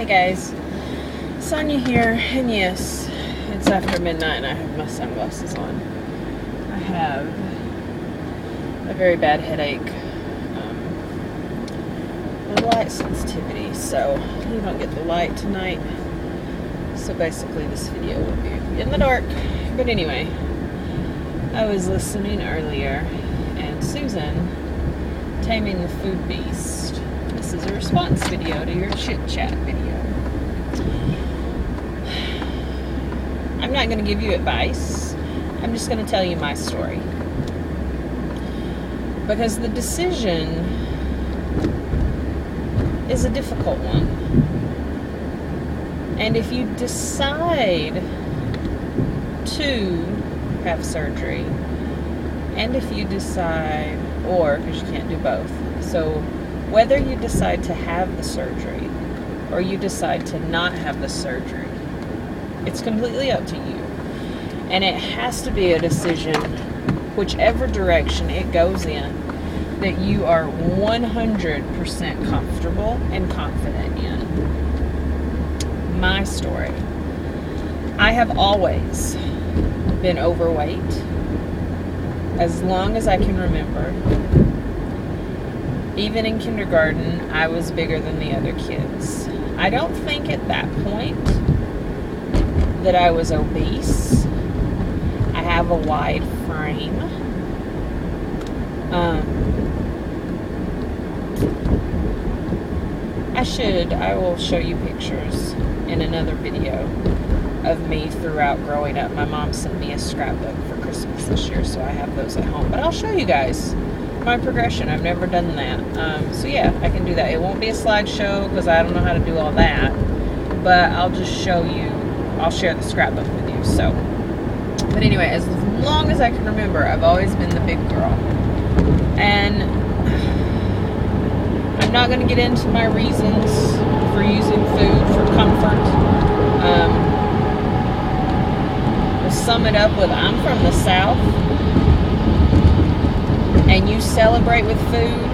Hey guys, Sonia here, and yes, it's after midnight and I have my sunglasses on. I have a very bad headache, light sensitivity, so you don't get the light tonight. So basically this video will be in the dark. But anyway, I was listening earlier, and Susan, Taming the Food Beast. This is a response video to your chit chat video. I'm not going to give you advice. I'm just going to tell you my story. Because the decision is a difficult one. And if you decide to have surgery, and if you decide, or, because you can't do both, so whether you decide to have the surgery or you decide to not have the surgery, it's completely up to you. And it has to be a decision, whichever direction it goes in, that you are 100% comfortable and confident in. My story. I have always been overweight, as long as I can remember. Even in kindergarten, I was bigger than the other kids. I don't think at that point that I was obese. I have a wide frame. I will show you pictures in another video of me throughout growing up. My mom sent me a scrapbook for Christmas this year, so I have those at home. But I'll show you guys my progression. I've never done that. So yeah, I can do that. It won't be a slideshow because I don't know how to do all that. But I'll just show you. I'll share the scrapbook with you. So, but anyway, as long as I can remember, I've always been the big girl. And I'm not going to get into my reasons for using food for comfort. We'll sum it up with, I'm from the South, and you celebrate with food,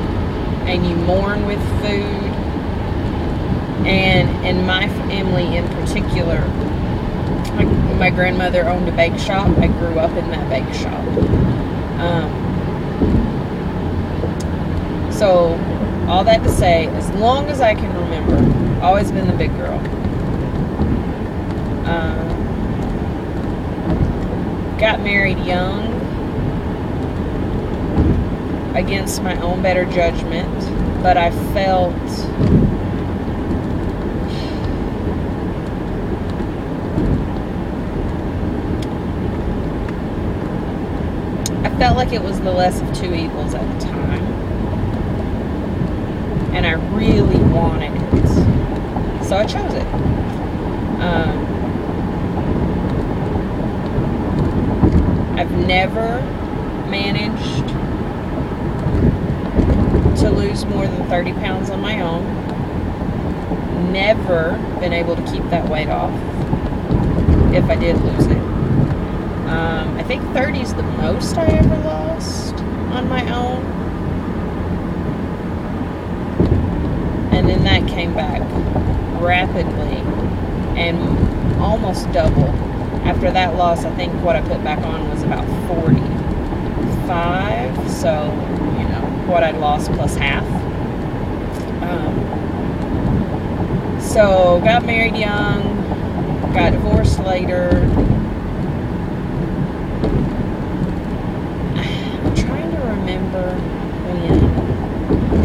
and you mourn with food. And in my family in particular, my grandmother owned a bake shop. I grew up in that bake shop. So all that to say, as long as I can remember, always been the big girl. Got married young, against my own better judgment, but I felt like it was the less of two evils at the time, and I really wanted it, so I chose it. I've never managed to lose more than 30 pounds on my own. Never been able to keep that weight off if I did lose it. I think 30 is the most I ever lost on my own. And then that came back rapidly and almost double. After that loss, I think what I put back on was about 45. So, you know, what I'd lost plus half. So, got married young, got divorced later. I'm trying to remember when.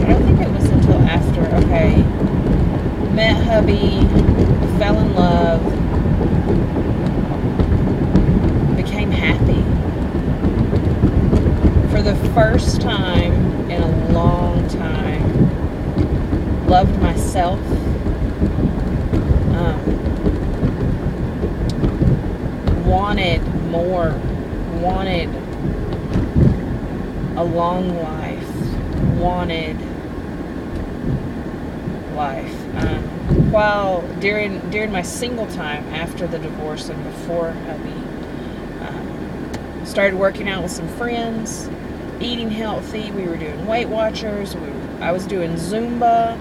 I don't think it was until after. Okay. Met hubby, fell in love, became happy. For the first time in a long time, loved myself. Wanted more, wanted a long life, wanted life. While during my single time after the divorce and before hubby, started working out with some friends, eating healthy. We were doing Weight Watchers. I was doing Zumba,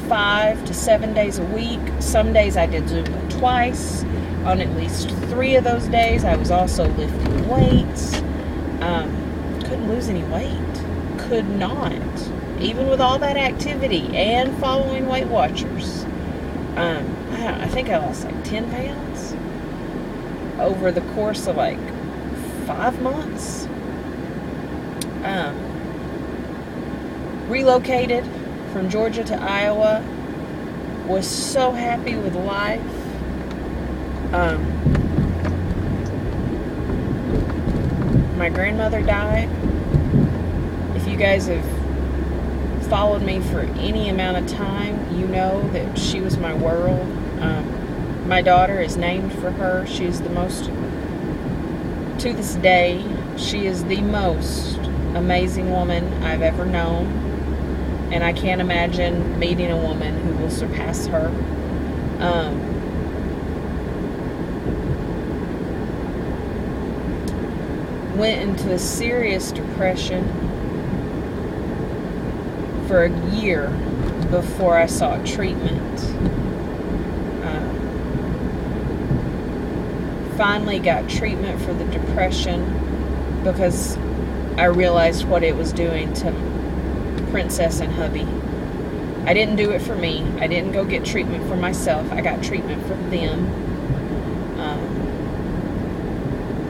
5 to 7 days a week. Some days I did Zumba twice. On at least 3 of those days, I was also lifting weights. Couldn't lose any weight. Could not. Even with all that activity and following Weight Watchers. I think I lost like 10 pounds over the course of like 5 months. Relocated from Georgia to Iowa. Was so happy with life. My grandmother died. If you guys have followed me for any amount of time, you know that she was my world. My daughter is named for her. She is the most, to this day, she is the most amazing woman I've ever known. And I can't imagine meeting a woman who will surpass her. Went into a serious depression for a year before I sought treatment. Finally got treatment for the depression because I realized what it was doing to Princess and hubby. I didn't do it for me. I didn't go get treatment for myself. I got treatment for them.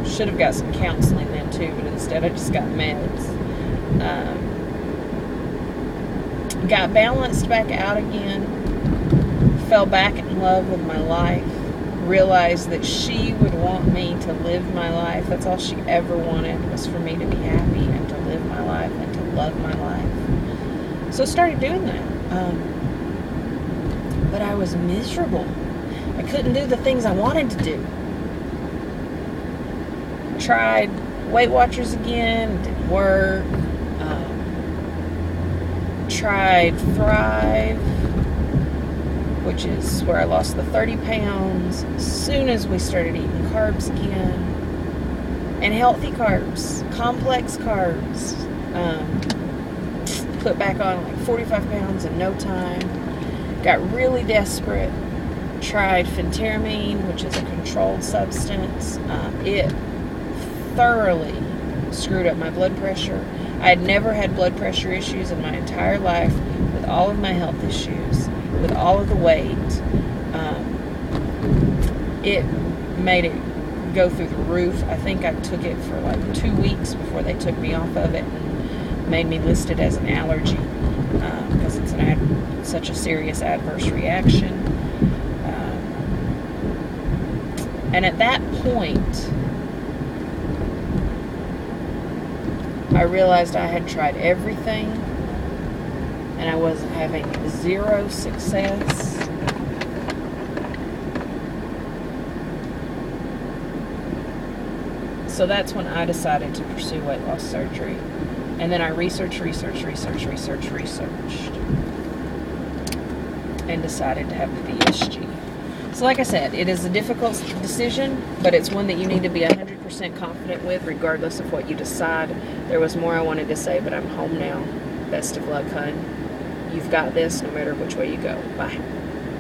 Should have got some counseling then too, but instead I just got meds. Got balanced back out again. Fell back in love with my life. Realized that she would want me to live my life. That's all she ever wanted, was for me to be happy and to live my life and to love my life. So I started doing that. But I was miserable. I couldn't do the things I wanted to do. Tried Weight Watchers again, didn't work. Tried Thrive, which is where I lost the 30 pounds as soon as we started eating carbs again. And healthy carbs, complex carbs. Put back on like 45 pounds in no time. Got really desperate. Tried phentermine, which is a controlled substance. It thoroughly screwed up my blood pressure. I had never had blood pressure issues in my entire life, with all of my health issues, with all of the weight. It made it go through the roof. I think I took it for like 2 weeks before they took me off of it and made me list it as an allergy, because it's such a serious adverse reaction. And at that point, I realized I had tried everything and I was having zero success. So that's when I decided to pursue weight loss surgery. And then I researched, and decided to have the VSG. So like I said, it is a difficult decision, but it's one that you need to be 100% confident with, regardless of what you decide. There was more I wanted to say, but I'm home now. Best of luck, hun. You've got this no matter which way you go. Bye.